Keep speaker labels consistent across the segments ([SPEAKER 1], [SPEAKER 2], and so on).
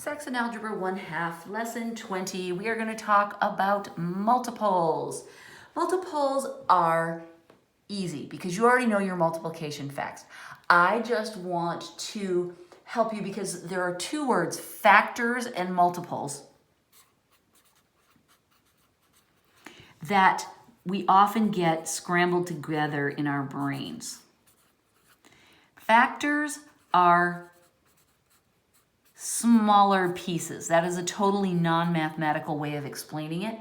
[SPEAKER 1] Saxon Algebra 1/2, Lesson 20. We are going to talk about multiples. Multiples are easy because you already know your multiplication facts. I just want to help you because there are two words, factors and multiples, that we often get scrambled together in our brains. Factors are smaller pieces. That is a totally non-mathematical way of explaining it.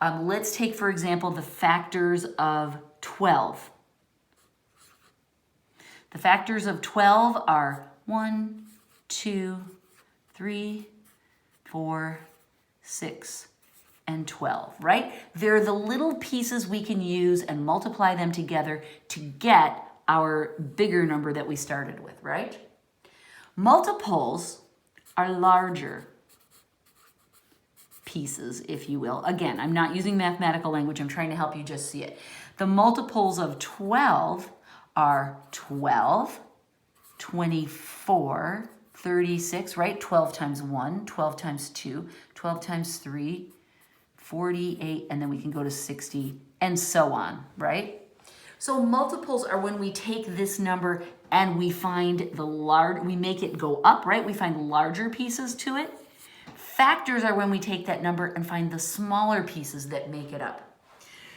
[SPEAKER 1] Let's take, for example, the factors of 12. The factors of 12 are 1, 2, 3, 4, 6, and 12, right? They're the little pieces we can use and multiply them together to get our bigger number that we started with, right? Multiples are larger pieces, if you will. Again, I'm not using mathematical language. I'm trying to help you just see it. The multiples of 12 are 12, 24, 36, right? 12 times 1, 12 times 2, 12 times 3, 48, and then we can go to 60, and so on, right? So multiples are when we take this number and we find we make it go up, right? We find larger pieces to it. Factors are when we take that number and find the smaller pieces that make it up.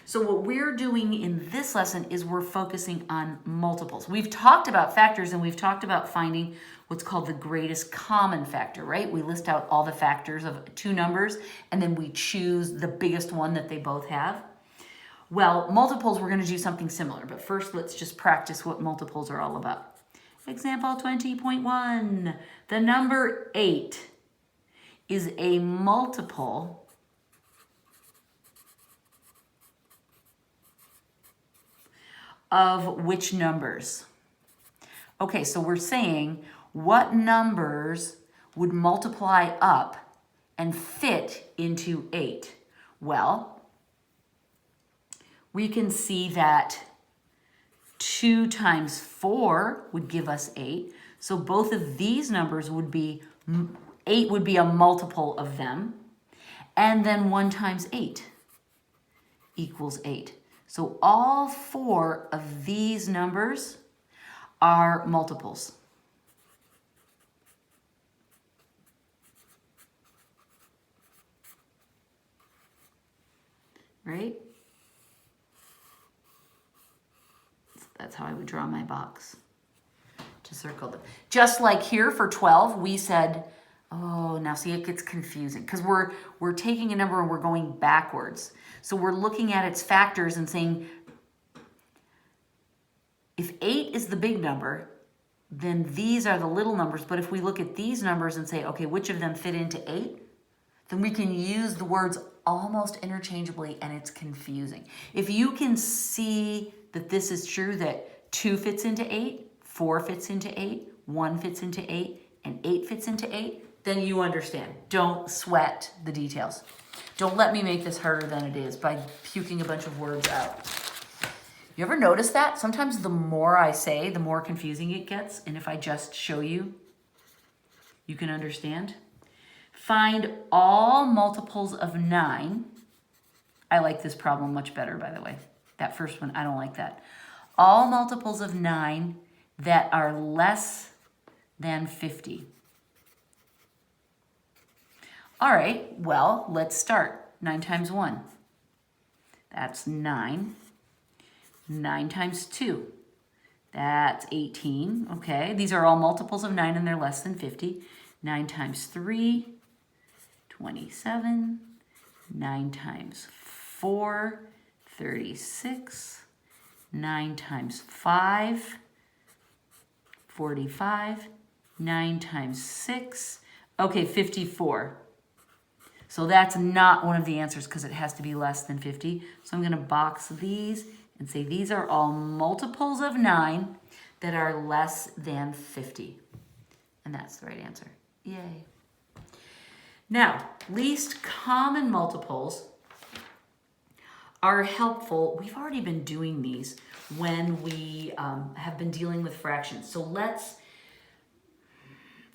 [SPEAKER 1] So what we're doing in this lesson is we're focusing on multiples. We've talked about factors and we've talked about finding what's called the greatest common factor, right? We list out all the factors of two numbers and then we choose the biggest one that they both have. Well, multiples, we're going to do something similar, but first let's just practice what multiples are all about. Example 20.1, the number 8 is a multiple of which numbers? Okay, so we're saying what numbers would multiply up and fit into 8? Well, we can see that 2 times 4 would give us 8. So both of these numbers would be, 8 would be a multiple of them. And then 1 times 8 equals 8. So all 4 of these numbers are multiples. Right? That's how I would draw my box to circle them. Just like here for 12, we said, oh, now see, it gets confusing because we're taking a number and we're going backwards. So we're looking at its factors and saying, if 8 is the big number, then these are the little numbers. But if we look at these numbers and say, okay, which of them fit into 8? Then we can use the words almost interchangeably and it's confusing. If you can see that this is true, that 2 fits into 8, 4 fits into 8, 1 fits into 8, and 8 fits into 8, then you understand. Don't sweat the details. Don't let me make this harder than it is by puking a bunch of words out. You ever notice that? Sometimes the more I say, the more confusing it gets, and if I just show you, you can understand. Find all multiples of 9. I like this problem much better, by the way. That first one, I don't like that. All multiples of 9 that are less than 50. All right, well, let's start. 9 times 1. That's 9. 9 times 2. That's 18. Okay, these are all multiples of 9 and they're less than 50. 9 times 3. 27, 9 times 4, 36, 9 times 5, 45, 9 times 6, okay, 54. So that's not one of the answers because it has to be less than 50. So I'm going to box these and say these are all multiples of 9 that are less than 50. And that's the right answer. Yay. Now, least common multiples are helpful. We've already been doing these when we have been dealing with fractions. So let's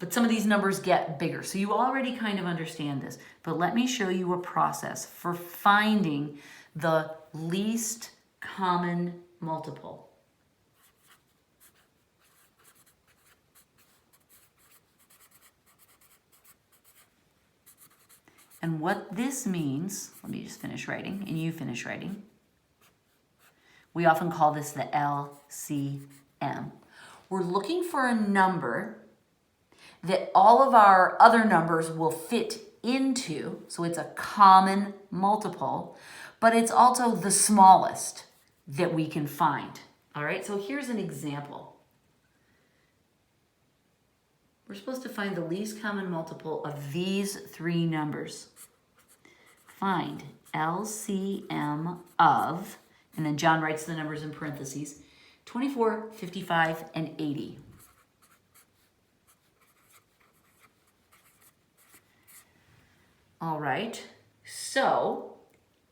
[SPEAKER 1] But some of these numbers get bigger. So you already kind of understand this. But let me show you a process for finding the least common multiple. And what this means, let me just finish writing, and you finish writing. We often call this the LCM. We're looking for a number that all of our other numbers will fit into, so it's a common multiple, but it's also the smallest that we can find. All right, so here's an example. We're supposed to find the least common multiple of these three numbers. Find LCM of, and then John writes the numbers in parentheses, 24, 55, and 80. All right, so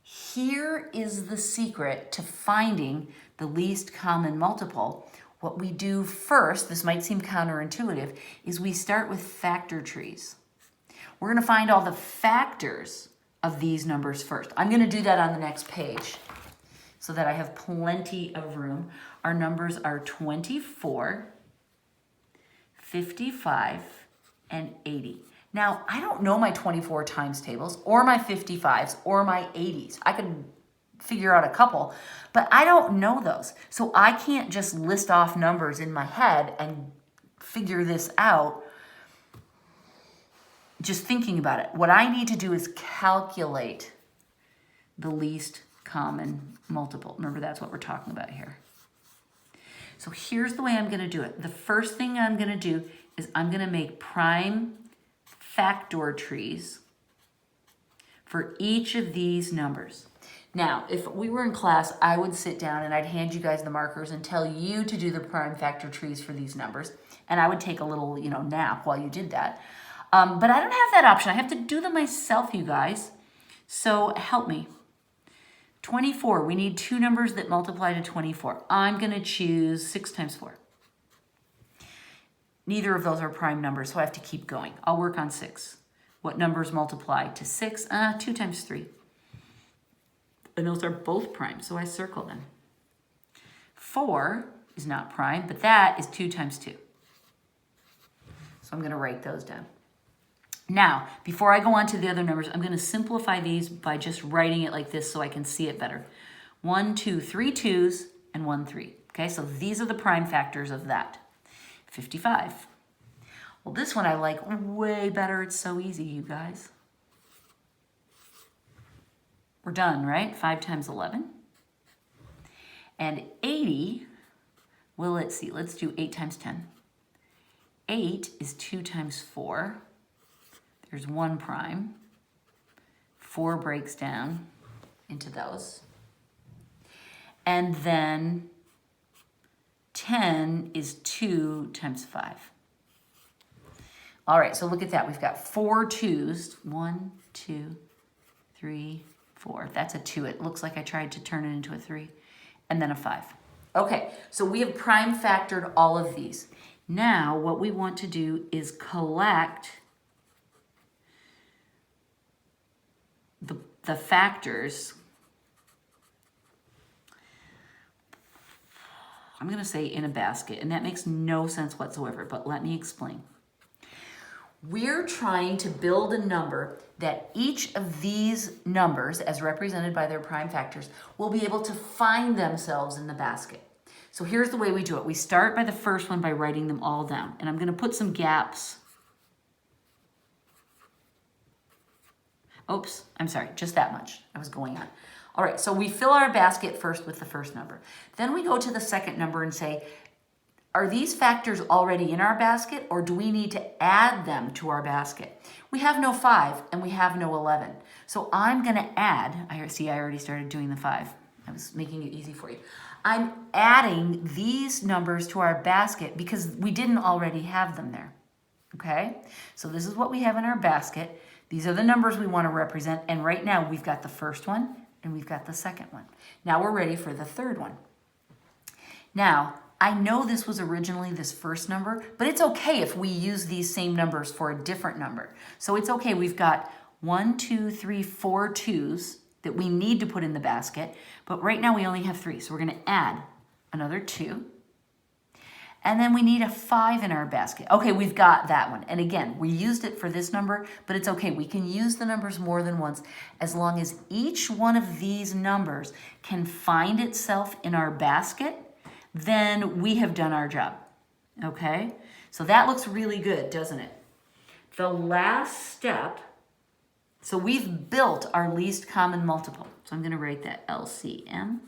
[SPEAKER 1] here is the secret to finding the least common multiple. What we do first, this might seem counterintuitive, is we start with factor trees. We're going to find all the factors of these numbers first. I'm going to do that on the next page so that I have plenty of room. Our numbers are 24, 55, and 80. Now, I don't know my 24 times tables or my 55s or my 80s. I can figure out a couple, but I don't know those. So I can't just list off numbers in my head and figure this out just thinking about it. What I need to do is calculate the least common multiple. Remember, that's what we're talking about here. So here's the way I'm going to do it. The first thing I'm going to do is I'm going to make prime factor trees for each of these numbers. Now, if we were in class, I would sit down and I'd hand you guys the markers and tell you to do the prime factor trees for these numbers. And I would take a little, nap while you did that. But I don't have that option. I have to do them myself, you guys. So help me. 24, we need two numbers that multiply to 24. I'm going to choose 6 times 4. Neither of those are prime numbers, so I have to keep going. I'll work on 6. What numbers multiply to 6? 2 times 3. And those are both prime, so I circle them. 4 is not prime, but that is 2 times 2. So I'm going to write those down. Now, before I go on to the other numbers, I'm going to simplify these by just writing it like this so I can see it better. 1, 2, 3 2s, and 1, 3. Okay, so these are the prime factors of that. 55. Well, this one I like way better. It's so easy, you guys. We're done, right? 5 times 11. And 80, well, let's see. Let's do 8 times 10. 8 is 2 times 4. There's 1 prime. 4 breaks down into those. And then 10 is 2 times 5. All right, so look at that. We've got 4 2s. 1, 2, 3, 4. That's a 2. It looks like I tried to turn it into a 3. And then a 5. Okay, so we have prime factored all of these. Now, what we want to do is collect the factors. I'm going to say in a basket, and that makes no sense whatsoever, but let me explain. We're trying to build a number that each of these numbers, as represented by their prime factors, will be able to find themselves in the basket. So here's the way we do it. We start by the first one by writing them all down, and I'm going to put some gaps. Oops, I'm sorry, just that much. I was going on. All right, so we fill our basket first with the first number. Then we go to the second number and say, are these factors already in our basket, or do we need to add them to our basket? We have no 5 and we have no 11. So I'm going to add, I already started doing the 5. I was making it easy for you. I'm adding these numbers to our basket because we didn't already have them there. Okay? So this is what we have in our basket. These are the numbers we want to represent, and right now we've got the first one and we've got the second one. Now we're ready for the third one. Now, I know this was originally this first number, but it's okay if we use these same numbers for a different number. So it's okay, we've got 1, 2, 3, 4 twos that we need to put in the basket, but right now we only have 3. So we're gonna add another 2. And then we need a 5 in our basket. Okay, we've got that one. And again, we used it for this number, but it's okay. We can use the numbers more than once as long as each one of these numbers can find itself in our basket, then we have done our job, okay? So that looks really good, doesn't it? The last step, so we've built our least common multiple. So I'm gonna write that LCM.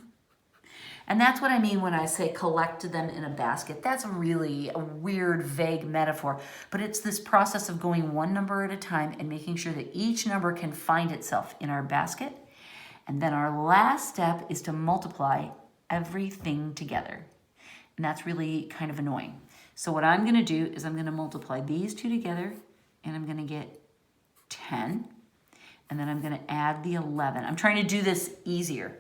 [SPEAKER 1] And that's what I mean when I say collect them in a basket. That's really a weird, vague metaphor, but it's this process of going one number at a time and making sure that each number can find itself in our basket. And then our last step is to multiply everything together. And that's really kind of annoying. So what I'm gonna do is I'm gonna multiply these two together and I'm gonna get 10. And then I'm gonna add the 11. I'm trying to do this easier.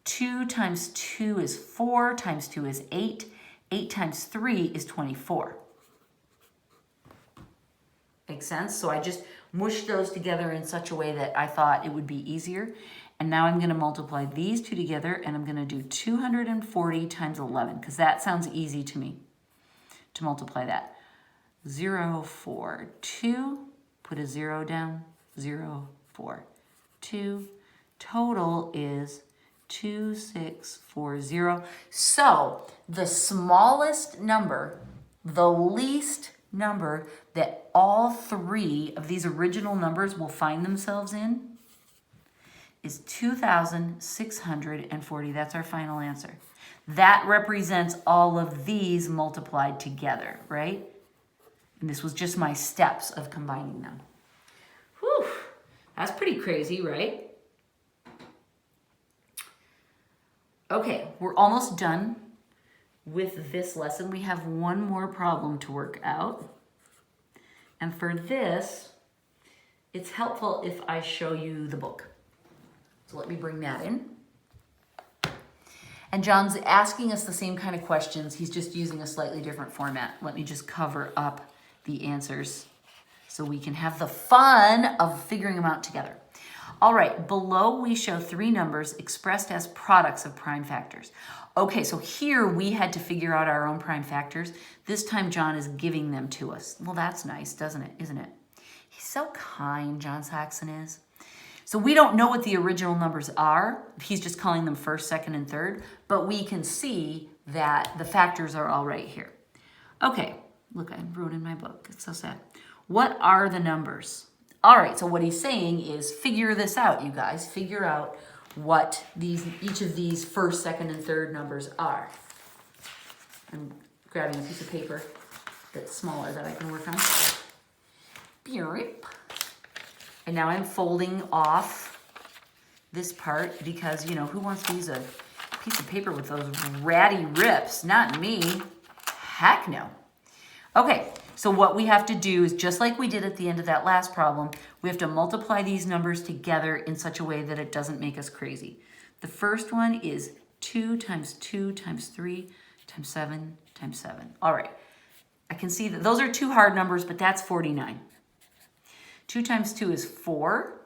[SPEAKER 1] 2 times 2 is 4, times 2 is 8. 8 times 3 is 24. Makes sense? So I just mushed those together in such a way that I thought it would be easier. And now I'm gonna multiply these two together and I'm gonna do 240 times 11 because that sounds easy to me to multiply that. 0, 4, 2, put a 0 down, 0, 4, 2. Total is 2640. So the smallest number, the least number that all 3 of these original numbers will find themselves in is 2,640. That's our final answer. That represents all of these multiplied together, right? And this was just my steps of combining them. Whew, that's pretty crazy, right? Okay, we're almost done with this lesson. We have one more problem to work out. And for this, it's helpful if I show you the book. So let me bring that in. And John's asking us the same kind of questions. He's just using a slightly different format. Let me just cover up the answers so we can have the fun of figuring them out together. All right, below we show 3 numbers expressed as products of prime factors. Okay, so here we had to figure out our own prime factors. This time John is giving them to us. Well, that's nice, doesn't it? Isn't it? He's so kind, John Saxon is. So we don't know what the original numbers are. He's just calling them first, second, and third, but we can see that the factors are all right here. Okay, look, I wrote in my book. It's so sad. What are the numbers? All right, so what he's saying is figure this out, you guys. Figure out what each of these first, second, and third numbers are. I'm grabbing a piece of paper that's smaller that I can work on. And now I'm folding off this part because, you know, who wants to use a piece of paper with those ratty rips? Not me. Heck no. Okay, so what we have to do is just like we did at the end of that last problem, we have to multiply these numbers together in such a way that it doesn't make us crazy. The first one is 2 times 2 times 3 times 7 times 7. All right, I can see that those are 2 hard numbers, but that's 49. 2 times 2 is 4.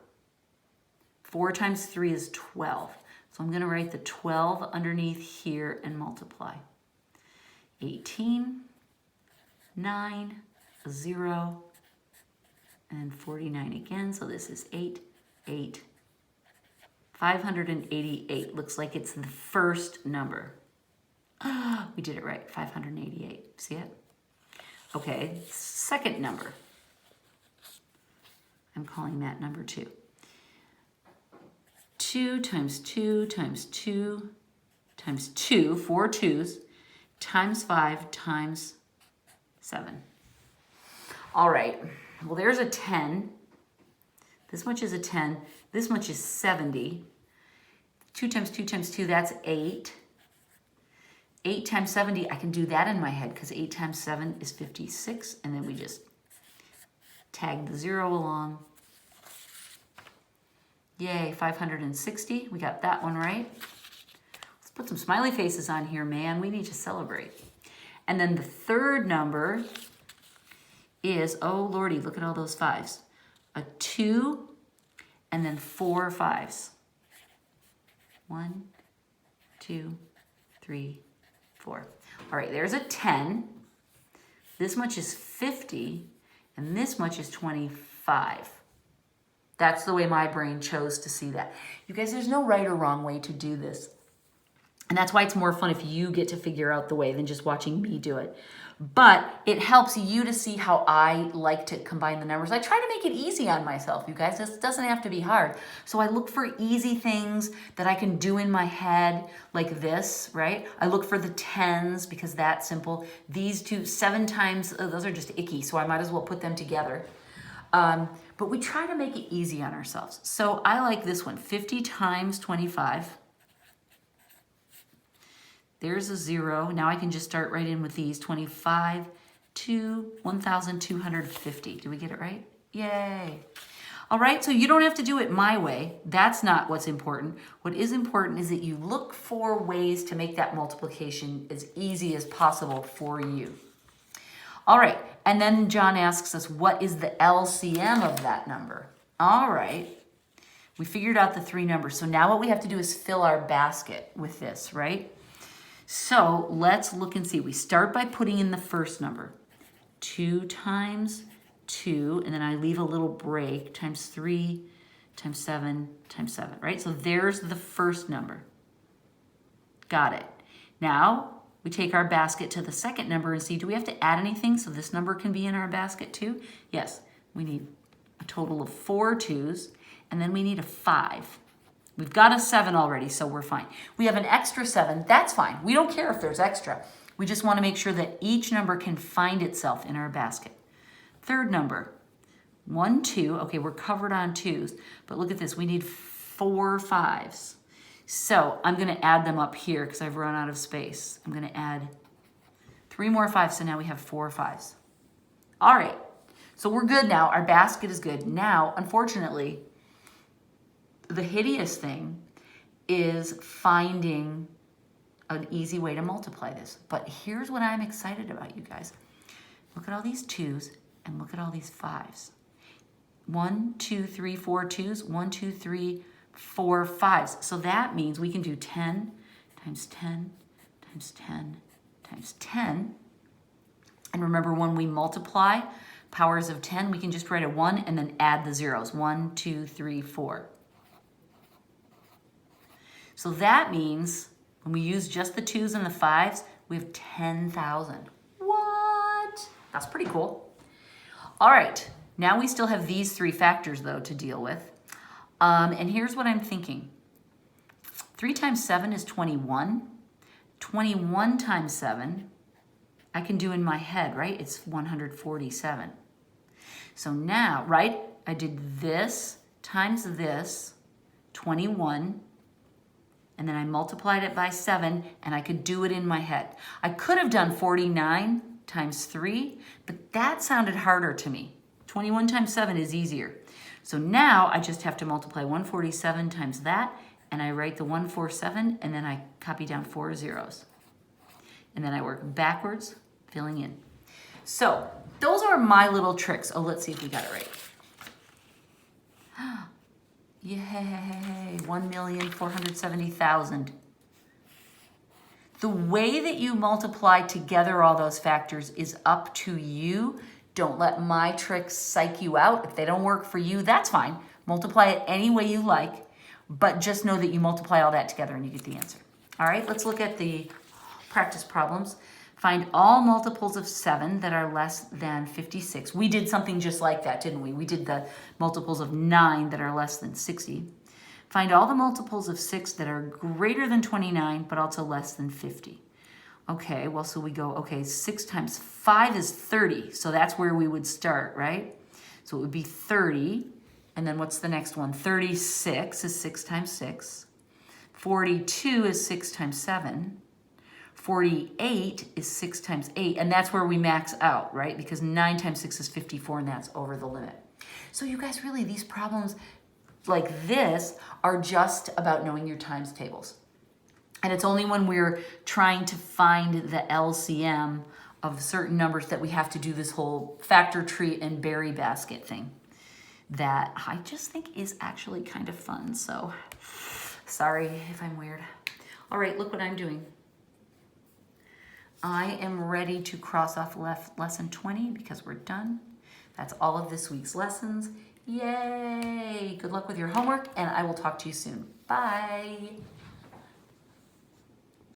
[SPEAKER 1] 4 times 3 is 12. So I'm going to write the 12 underneath here and multiply. 18, 9, 0, and 49 again. So this is 8, 8. 588 looks like it's the first number. We did it right, 588. See it? Okay, second number. I'm calling that number 2. 2 times 2 times 2 times 2, 4 2s, times 5 times 7. All right, well, there's a 10. This much is a 10. This much is 70. 2 times 2 times 2, that's 8. 8 times 70, I can do that in my head because 8 times 7 is 56. And then we just tag the 0 along. Yay, 560. We got that one right. Let's put some smiley faces on here, man. We need to celebrate. And then the third number is, oh lordy, look at all those 5s. A 2 and then 4 5s. 1, 2, 3, 4. All right, there's a 10. This much is 50, and this much is 25. That's the way my brain chose to see that. You guys, there's no right or wrong way to do this. And that's why it's more fun if you get to figure out the way than just watching me do it. But it helps you to see how I like to combine the numbers. I try to make it easy on myself, you guys. This doesn't have to be hard. So I look for easy things that I can do in my head, like this, right? I look for the 10s because that's simple. These two, 7 times, those are just icky, so I might as well put them together. But we try to make it easy on ourselves. So I like this one, 50 times 25. There's a 0. Now I can just start right in with these. 25 to 1,250. Did we get it right? Yay. All right, so you don't have to do it my way. That's not what's important. What is important is that you look for ways to make that multiplication as easy as possible for you. All right, and then John asks us, what is the LCM of that number? All right, we figured out the 3 numbers. So now what we have to do is fill our basket with this, right? So let's look and see. We start by putting in the first number. 2 times 2, and then I leave a little break, times 3, times 7, times 7, right? So there's the first number. Got it. Now we take our basket to the second number and see, do we have to add anything so this number can be in our basket too? Yes, we need a total of 4 2s, and then we need a 5. We've got a 7 already, so we're fine. We have an extra 7, that's fine. We don't care if there's extra. We just want to make sure that each number can find itself in our basket. Third number, 1 2. Okay, we're covered on 2s, but look at this. We need 4 5s. So I'm going to add them up here because I've run out of space. I'm going to add 3 more 5s, so now we have 4 5s. All right, so we're good now. Our basket is good. Now, unfortunately, the hideous thing is finding an easy way to multiply this. But here's what I'm excited about, you guys. Look at all these 2s and look at all these 5s. 1, 2, 3, 4 2s. 1, 2, 3, 4 5s. So that means we can do 10 times 10 times 10 times 10. And remember, when we multiply powers of 10, we can just write a 1 and then add the zeros. 1, 2, 3, 4. So that means when we use just the 2s and the 5s, we have 10,000. What? That's pretty cool. All right, now we still have these 3 factors though to deal with. And here's what I'm thinking. 3 times 7 is 21. 21 times 7, I can do in my head, right? It's 147. So now, right, I did this times this, 21, and then I multiplied it by 7, and I could do it in my head. I could have done 49 times 3, but that sounded harder to me. 21 times 7 is easier. So now I just have to multiply 147 times that, and I write the 147, and then I copy down 4 zeros. And then I work backwards, filling in. So those are my little tricks. Oh, let's see if we got it right. Yay, 1,470,000. The way that you multiply together all those factors is up to you. Don't let my tricks psych you out. If they don't work for you, that's fine. Multiply it any way you like, but just know that you multiply all that together and you get the answer. All right, let's look at the practice problems. Find all multiples of 7 that are less than 56. We did something just like that, didn't we? We did the multiples of 9 that are less than 60. Find all the multiples of 6 that are greater than 29, but also less than 50. Okay, well, so we go, okay, 6 times 5 is 30. So that's where we would start, right? So it would be 30. And then what's the next one? 36 is 6 times 6. 42 is 6 times 7. 48 is 6 times 8, and that's where we max out, right? Because 9 times 6 is 54, and that's over the limit. So you guys, really, these problems like this are just about knowing your times tables. And it's only when we're trying to find the LCM of certain numbers that we have to do this whole factor tree and berry basket thing that I just think is actually kind of fun. So sorry if I'm weird. All right, look what I'm doing. I am ready to cross off lesson 20 because we're done. That's all of this week's lessons. Yay! Good luck with your homework, and I will talk to you soon. Bye.